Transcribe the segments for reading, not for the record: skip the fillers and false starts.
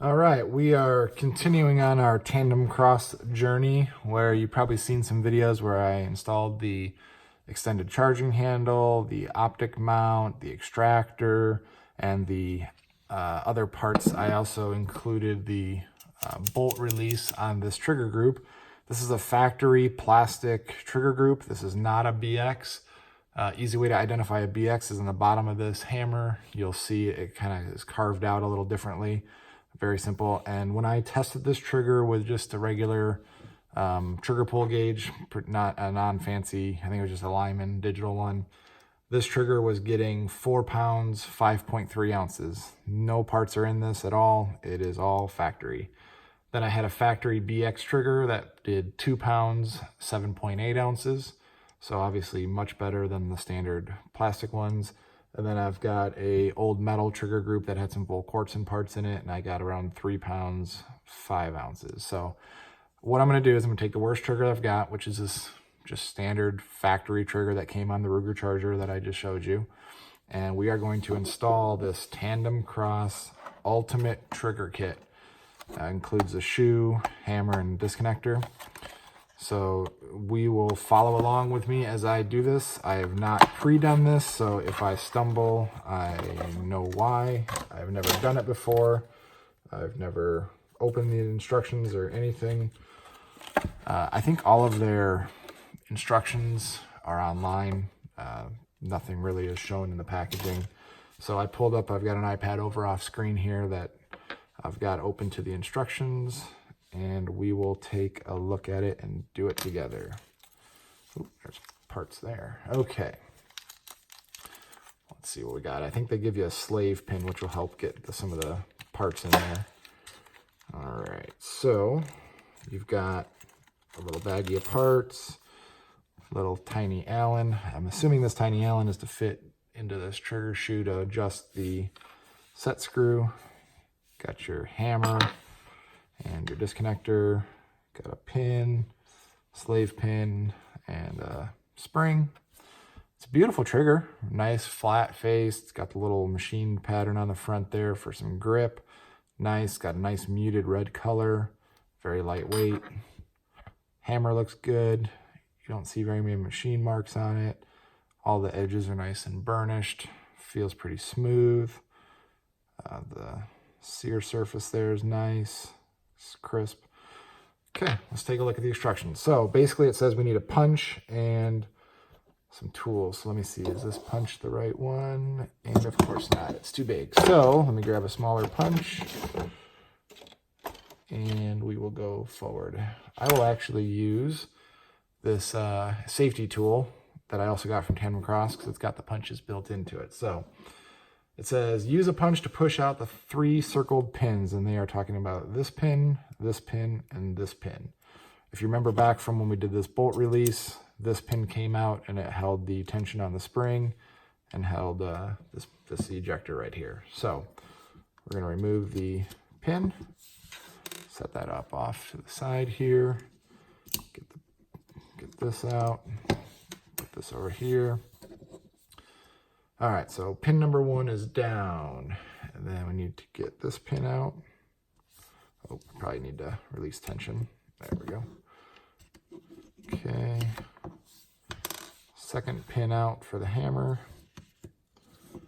All right, we are continuing on our TandemKross journey, where you've probably seen some videos where I installed the extended charging handle, the optic mount, the extractor, and the other parts. I also included the bolt release on this trigger group. This is a factory plastic trigger group. This is not a BX. Easy way to identify a BX is in the bottom of this hammer. You'll see it kind of is carved out a little differently. Very simple. And when I tested this trigger with just a regular trigger pull gauge, not a non-fancy, I think it was just a Lyman digital one, this trigger was getting 4 pounds, 5.3 ounces. No parts are in this at all. It is all factory. Then I had a factory BX trigger that did 2 pounds, 7.8 ounces. So obviously much better than the standard plastic ones. And then I've got a old metal trigger group that had some Volquartsen parts in it, and I got around 3 pounds, 5 ounces. So what I'm gonna do is I'm gonna take the worst trigger I've got, which is this just standard factory trigger that came on the Ruger Charger that I just showed you. And we are going to install this TandemKross Ultimate Trigger Kit. Includes a shoe, hammer, and disconnector. So we will follow along with me as I do this. I have not pre-done this, so if I stumble, I know why. I've never done it before. I've never opened the instructions or anything. I think all of their instructions are online. Nothing really is shown in the packaging. So I pulled up, I've got an iPad over off screen here that I've got open to the instructions, and we will take a look at it and do it together. Ooh, there's parts there. Okay. Let's see what we got. I think they give you a slave pin, which will help get some of the parts in there. All right, so you've got a little baggie of parts, little tiny Allen. I'm assuming this tiny Allen is to fit into this trigger shoe to adjust the set screw. Got your hammer and your disconnector, got a pin, slave pin, and a spring. It's a beautiful trigger, nice flat face. It's got the little machine pattern on the front there for some grip. Nice, got a nice muted red color, very lightweight. Hammer looks good. You don't see very many machine marks on it. All the edges are nice and burnished. Feels pretty smooth. The sear surface there is nice. It's crisp. Okay, let's take a look at the instructions. So basically it says we need a punch and some tools. So let me see, is this punch the right one? And of course not, it's too big. So let me grab a smaller punch and we will go forward. I will actually use this safety tool that I also got from TandemKross because it's got the punches built into it. So it says, use a punch to push out the 3 circled pins, and they are talking about this pin, and this pin. If you remember back from when we did this bolt release, this pin came out and it held the tension on the spring and held this ejector right here. So we're gonna remove the pin, set that up off to the side here, get this out, put this over here. All right, so pin number 1 is down, and then we need to get this pin out. Oh, probably need to release tension. There we go. Okay. Second pin out for the hammer. I'm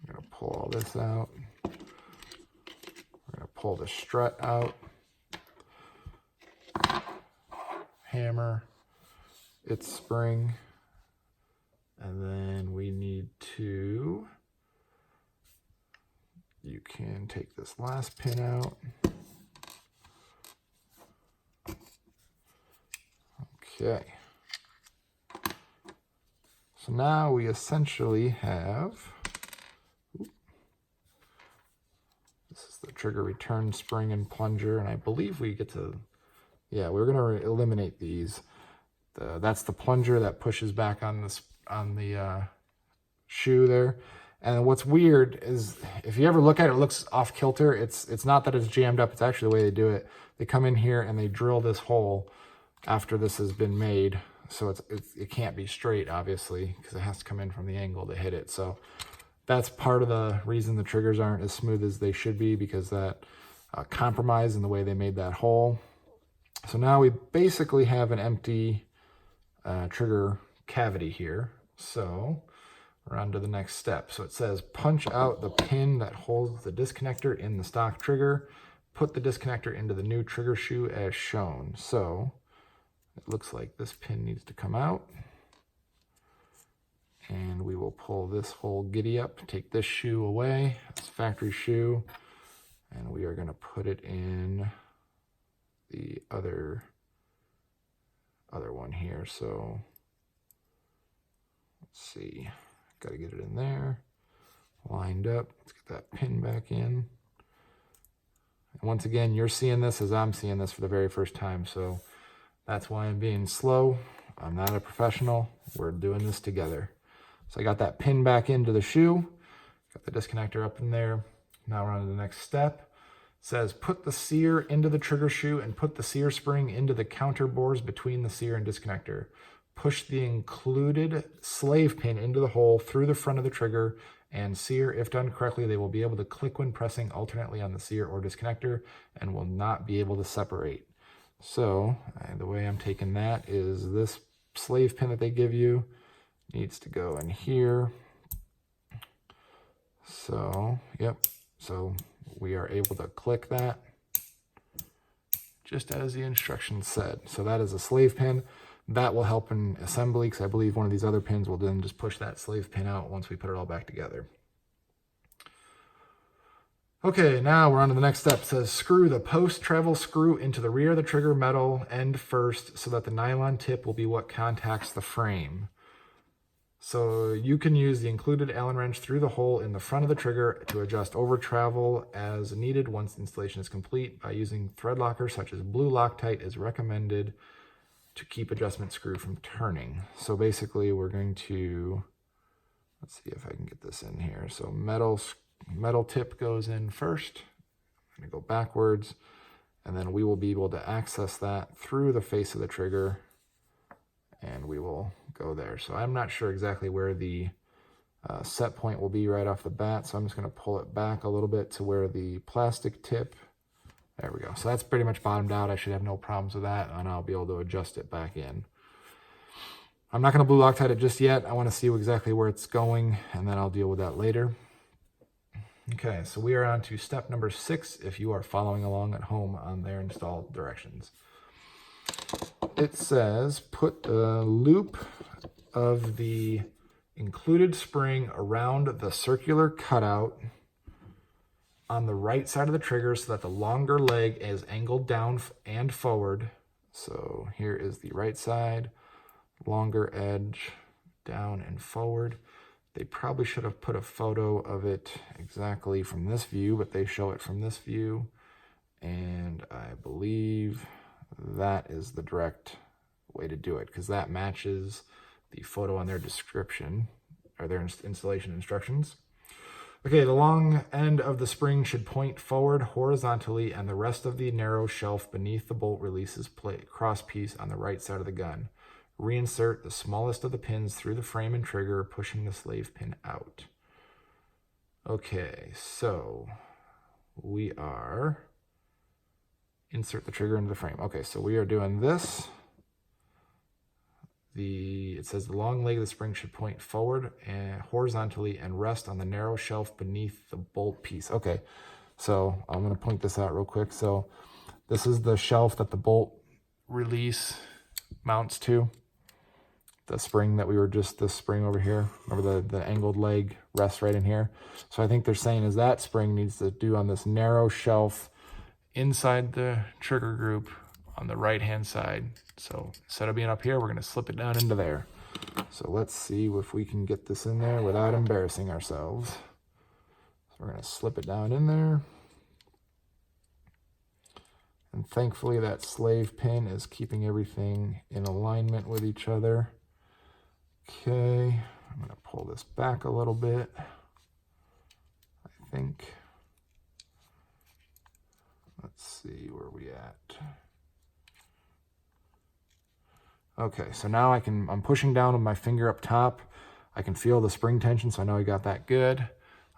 gonna pull all this out. We're gonna pull the strut out. Hammer, its spring. And then we need to, you can take this last pin out. Okay. So now we essentially have, this is the trigger return spring and plunger, and I believe we get to, yeah, we're gonna eliminate these. That's the plunger that pushes back on this on the shoe there. And what's weird is if you ever look at it, it looks off kilter. It's not that it's jammed up, it's actually the way they do it. They come in here and they drill this hole after this has been made. So it can't be straight, obviously, because it has to come in from the angle to hit it. So that's part of the reason the triggers aren't as smooth as they should be, because that compromise in the way they made that hole. So now we basically have an empty trigger cavity here. So we're on to the next step. So it says punch out the pin that holds the disconnector in the stock trigger. Put the disconnector into the new trigger shoe as shown. So it looks like this pin needs to come out. And we will pull this whole giddy up, take this shoe away, this factory shoe, and we are going to put it in the other one here. So let's see, got to get it in there, lined up. Let's get that pin back in. And once again, you're seeing this as I'm seeing this for the very first time, so that's why I'm being slow. I'm not a professional. We're doing this together. So I got that pin back into the shoe, got the disconnector up in there. Now we're on to the next step. It says put the sear into the trigger shoe and put the sear spring into the counter bores between the sear and disconnector. Push the included slave pin into the hole through the front of the trigger and sear. If done correctly, they will be able to click when pressing alternately on the sear or disconnector and will not be able to separate. So the way I'm taking that is this slave pin that they give you needs to go in here. So, yep. So we are able to click that just as the instructions said. So that is a slave pin. That will help in assembly because I believe one of these other pins will then just push that slave pin out once we put it all back together. Okay, now we're on to the next step. It says screw the post travel screw into the rear of the trigger metal end first so that the nylon tip will be what contacts the frame. So you can use the included Allen wrench through the hole in the front of the trigger to adjust over travel as needed once installation is complete by using thread locker such as blue Loctite is recommended to keep adjustment screw from turning. So basically we're going to, let's see if I can get this in here. So metal tip goes in first. I'm going to go backwards and then we will be able to access that through the face of the trigger and we will go there. So I'm not sure exactly where the set point will be right off the bat. So I'm just going to pull it back a little bit to where the plastic tip, there we go. So that's pretty much bottomed out. I should have no problems with that and I'll be able to adjust it back in. I'm not going to blue Loctite it just yet. I want to see exactly where it's going and then I'll deal with that later. Okay, so we are on to step number 6 if you are following along at home on their installed directions. It says put the loop of the included spring around the circular cutout on the right side of the trigger so that the longer leg is angled down and forward. So here is the right side, longer edge down and forward. They probably should have put a photo of it exactly from this view, but they show it from this view. And I believe that is the direct way to do it because that matches the photo on their description or their installation instructions. Okay, the long end of the spring should point forward horizontally and the rest of the narrow shelf beneath the bolt releases cross piece on the right side of the gun. Reinsert the smallest of the pins through the frame and trigger, pushing the slave pin out. Okay, so we are insert the trigger into the frame. Okay, so we are doing this. It says the long leg of the spring should point forward and horizontally and rest on the narrow shelf beneath the bolt piece. Okay, so I'm going to point this out real quick. So this is the shelf that the bolt release mounts to. The spring that we were just, this spring over here, remember the angled leg rests right in here. So I think they're saying is that spring needs to do on this narrow shelf inside the trigger group on the right hand side. So instead of being up here, we're going to slip it down into there. So let's see if we can get this in there without embarrassing ourselves. So we're going to slip it down in there. And thankfully that slave pin is keeping everything in alignment with each other. Okay, I'm going to pull this back a little bit, I think. Let's see where we at. Okay, so now I'm pushing down with my finger up top. I can feel the spring tension, so I know I got that good.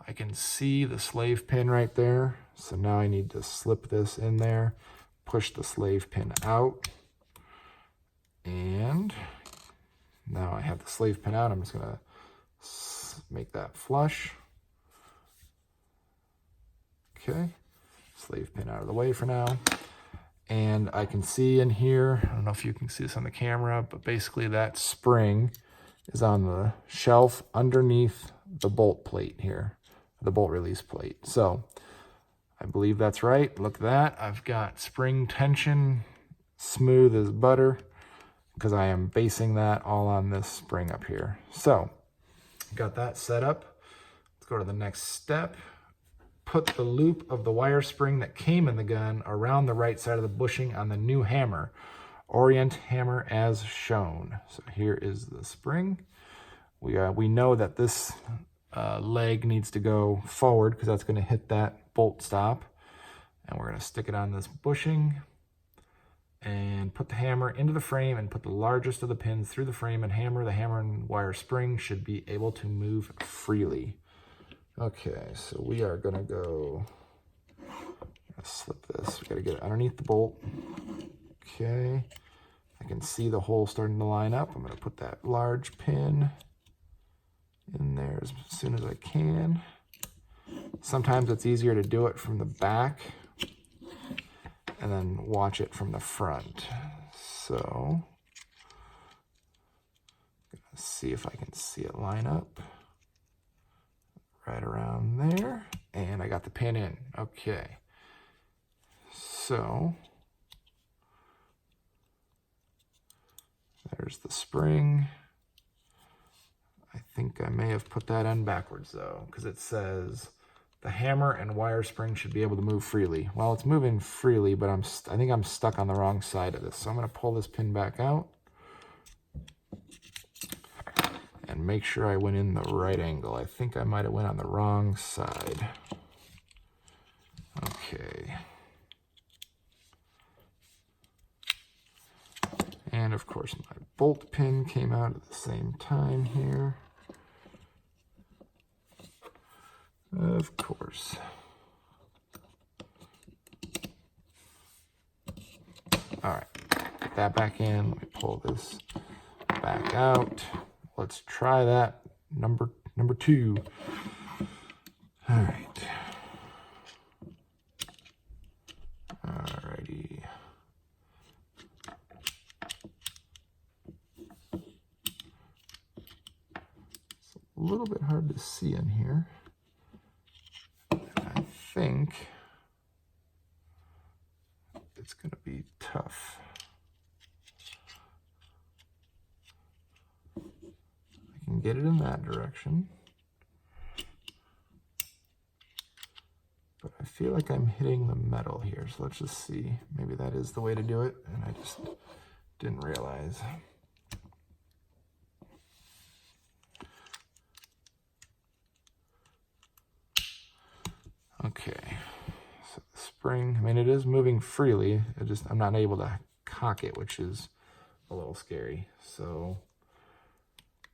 I can see the slave pin right there. So now I need to slip this in there, push the slave pin out, and now I have the slave pin out. I'm just gonna make that flush. Okay, slave pin out of the way for now. And I can see in here, I don't know if you can see this on the camera, but basically that spring is on the shelf underneath the bolt plate here, the bolt release plate. So I believe that's right. Look at that. I've got spring tension smooth as butter because I am basing that all on this spring up here. So got that set up. Let's go to the next step. Put the loop of the wire spring that came in the gun around the right side of the bushing on the new hammer. Orient hammer as shown. So here is the spring. We know that this leg needs to go forward because that's going to hit that bolt stop. And we're going to stick it on this bushing and put the hammer into the frame and put the largest of the pins through the frame and hammer. The hammer and wire spring should be able to move freely. Okay, so we are gonna go, slip this. We gotta get it underneath the bolt. Okay, I can see the hole starting to line up. I'm gonna put that large pin in there as soon as I can. Sometimes it's easier to do it from the back and then watch it from the front. So, let's see if I can see it line up. Right around there, and I got the pin in. Okay, so there's the spring. I think I may have put that on backwards though, because it says the hammer and wire spring should be able to move freely. Well, it's moving freely, but I think I'm stuck on the wrong side of this. So I'm going to pull this pin back out and make sure I went in the right angle. I think I might have went on the wrong side. Okay. And of course my bolt pin came out at the same time here. Of course. All right, put that back in. Let me pull this back out. Let's try that number 2. All right. Alrighty. It's a little bit hard to see in here. I think it's going to be tough. Get it in that direction, but I feel like I'm hitting the metal here, so let's just see. Maybe that is the way to do it and I just didn't realize. Okay, so the spring, I mean, it is moving freely. I'm not able to cock it, which is a little scary. So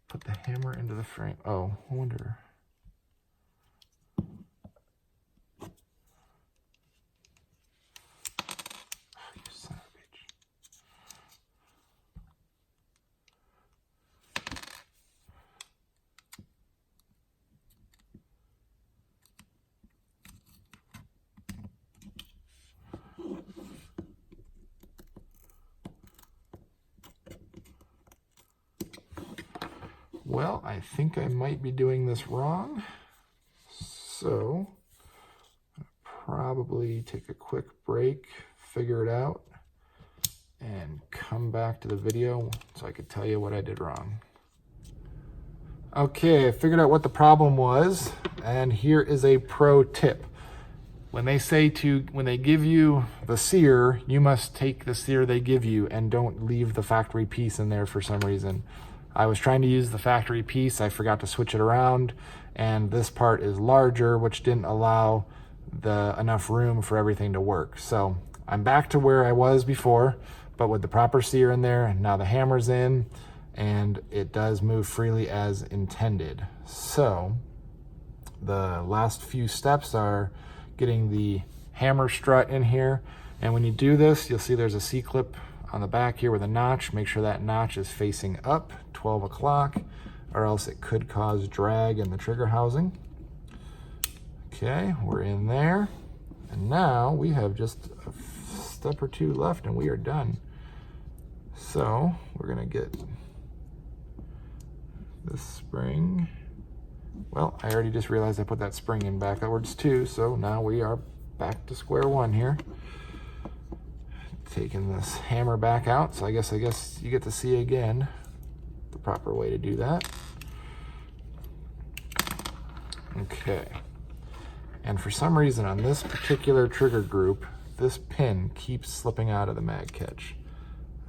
put the hammer into the frame. Oh, I wonder. Oh, you son of a bitch. Well, I think I might be doing this wrong, so I'll probably take a quick break, figure it out, and come back to the video so I could tell you what I did wrong. Okay, I figured out what the problem was, and here is a pro tip. When they give you the sear, you must take the sear they give you and don't leave the factory piece in there for some reason. I was trying to use the factory piece, I forgot to switch it around, and this part is larger, which didn't allow enough room for everything to work. So I'm back to where I was before, but with the proper sear in there, and now the hammer's in, and it does move freely as intended. So the last few steps are getting the hammer strut in here. And when you do this, you'll see there's a C-clip on the back here with a notch. Make sure that notch is facing up, 12 o'clock, or else it could cause drag in the trigger housing. Okay, we're in there. And now we have just a step or two left and we are done. So we're gonna get this spring. Well, I already just realized I put that spring in backwards too, so now we are back to square one here. Taking this hammer back out, so I guess you get to see again the proper way to do that. Okay. And for some reason on this particular trigger group, this pin keeps slipping out of the mag catch.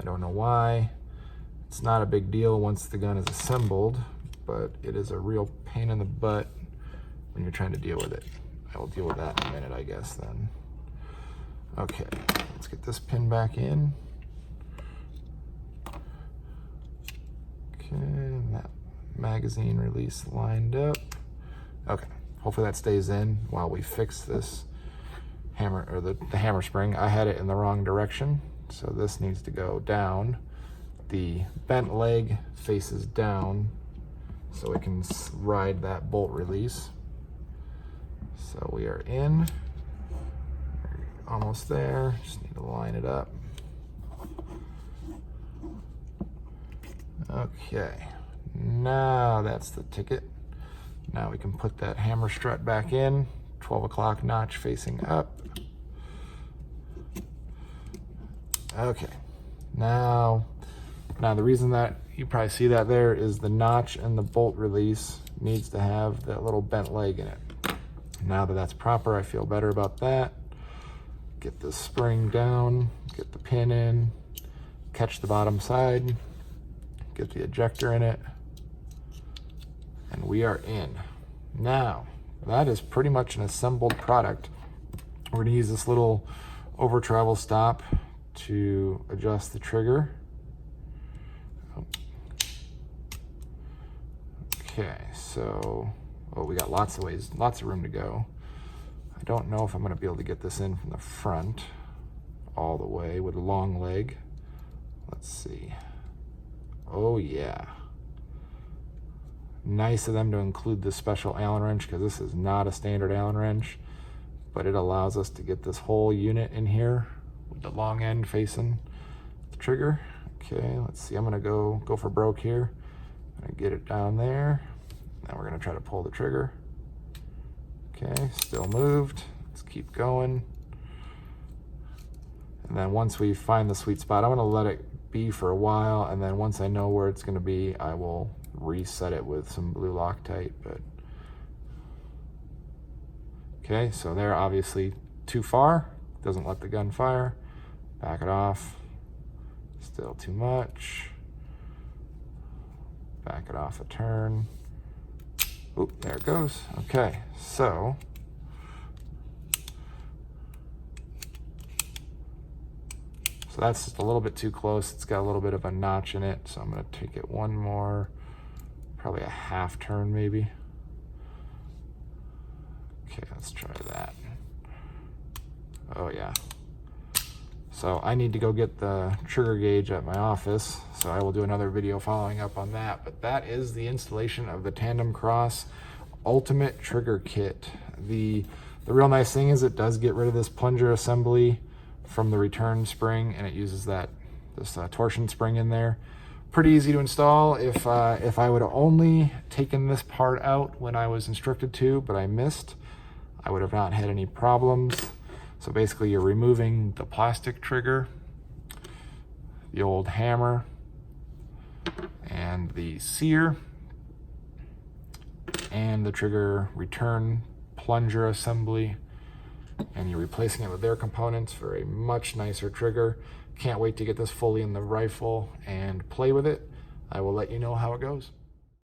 I don't know why. It's not a big deal once the gun is assembled, but it is a real pain in the butt when you're trying to deal with it. I will deal with that in a minute, I guess, then. Okay, let's get this pin back in. Okay, and that magazine release lined up. Okay, hopefully that stays in while we fix this hammer, or the hammer spring. I had it in the wrong direction, so this needs to go down. The bent leg faces down so it can ride that bolt release. So we are in, we're almost there, just need to line it up. Okay, now that's the ticket. Now we can put that hammer strut back in, 12 o'clock notch facing up. Okay, now the reason that you probably see that there is the notch and the bolt release needs to have that little bent leg in it. Now that that's proper, I feel better about that. Get the spring down, get the pin in, catch the bottom side, get the ejector in it, and we are in. Now, that is pretty much an assembled product. We're gonna use this little over travel stop to adjust the trigger. Okay, so, we got lots of ways, lots of room to go. I don't know if I'm gonna be able to get this in from the front all the way with a long leg. Let's see. Oh yeah. Nice of them to include this special Allen wrench, because this is not a standard Allen wrench, but it allows us to get this whole unit in here with the long end facing the trigger. Okay, let's see, I'm gonna go for broke here. I'm gonna get it down there. Now we're gonna try to pull the trigger. Okay, still moved. Let's keep going. And then once we find the sweet spot, I'm gonna let it be for a while, and then once I know where it's gonna be, I will reset it with some blue Loctite. But okay, so they're obviously too far, doesn't let the gun fire. Back it off. Still too much. Back it off a turn. Oop, there it goes. Okay, so that's just a little bit too close. It's got a little bit of a notch in it, so I'm gonna take it one more, probably a half turn maybe. Okay, let's try that. Oh yeah. So I need to go get the trigger gauge at my office, so I will do another video following up on that. But that is the installation of the TandemKross Ultimate Trigger Kit. The real nice thing is it does get rid of this plunger assembly from the return spring, and it uses this torsion spring in there. Pretty easy to install. If I would have only taken this part out when I was instructed to, but I missed, I would have not had any problems. So basically you're removing the plastic trigger, the old hammer, and the sear, and the trigger return plunger assembly, and you're replacing it with their components for a much nicer trigger. Can't wait to get this fully in the rifle and play with it. I will let you know how it goes.